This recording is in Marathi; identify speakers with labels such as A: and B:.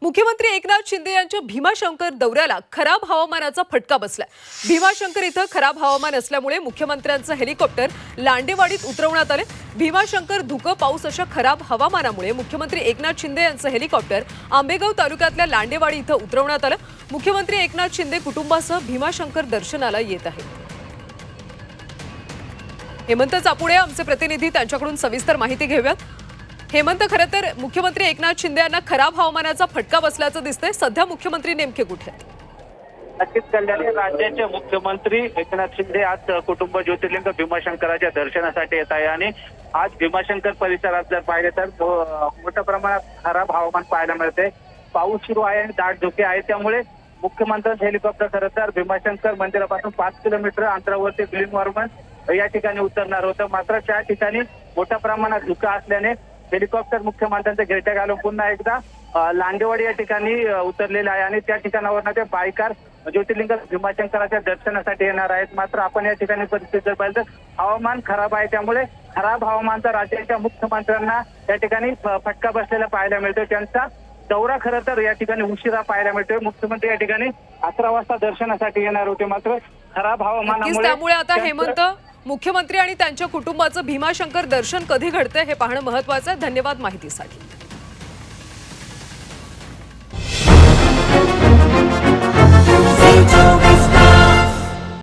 A: मुख्यमंत्री एकनाथ शिंदे यांच्या भीमाशंकर दौऱ्याला खराब हवामानाचा फटका बसलाय। भीमाशंकर इथं खराब हवामान असल्यामुळे मुख्यमंत्र्यांचं हेलिकॉप्टर लांडेवाडीत उतरवण्यात आले। भीमाशंकर, धुकं, पाऊस अशा खराब हवामानामुळे मुख्यमंत्री एकनाथ शिंदे यांचं हेलिकॉप्टर आंबेगाव तालुक्यातल्या लांडेवाडी इथं उतरवण्यात आलं। मुख्यमंत्री एकनाथ शिंदे कुटुंबासह भीमाशंकर दर्शनाला येत आहेत। हेमंत चापुडे आमचे प्रतिनिधी, त्यांच्याकडून सविस्तर माहिती घेऊयात। हेमंत, खरं तर मुख्यमंत्री एकनाथ शिंदे यांना खराब हवामानाचा फटका बसल्याचं दिसतंय। सध्या मुख्यमंत्री नेमके कुठे आहेत?
B: नक्कीच कल्याणी, राज्याचे मुख्यमंत्री एकनाथ शिंदे आज कुटुंब ज्योतिर्लिंग भीमाशंकराच्या दर्शनासाठी येत आहे आणि आज भीमाशंकर परिसरात जर पाहिले तर मोठ्या प्रमाणात खराब हवामान पाहायला मिळते। पाऊस सुरू आहे आणि दाट धुके आहे, त्यामुळे मुख्यमंत्र्यांचं हेलिकॉप्टर खरं तर भीमाशंकर मंदिरापासून 5 किलोमीटर अंतरावरती ग्रीन वॉर्मन या ठिकाणी उतरणार होतं। मात्र त्या ठिकाणी मोठ्या प्रमाणात धुकं असल्याने हेलिकॉप्टर मुख्यमंत्र्यांच्या गिरट्या घालून पुन्हा एकदा लांडेवाडी या ठिकाणी उतरलेले आहे आणि त्या ठिकाणावरनं ते बायकार ज्योतिर्लिंग भीमाशंकराच्या दर्शनासाठी येणार आहेत। मात्र आपण या ठिकाणी परिस्थिती जर पाहिलं तर हवामान खराब आहे, त्यामुळे खराब हवामानाचा राज्याच्या मुख्यमंत्र्यांना या ठिकाणी फटका बसलेला पाहायला मिळतोय। त्यांचा दौरा खरं तर या ठिकाणी उशिरा पाहायला मिळतोय। मुख्यमंत्री या ठिकाणी 11 वाजता दर्शनासाठी येणार होते, मात्र खराब हवामानामुळे
A: त्यामुळे आता हेमंत, मुख्यमंत्री आणि त्यांच्या कुटुंबाचं भीमाशंकर दर्शन कधी घडतंय हे पाहणं महत्त्वाचं आहे। धन्यवाद माहितीसाठी।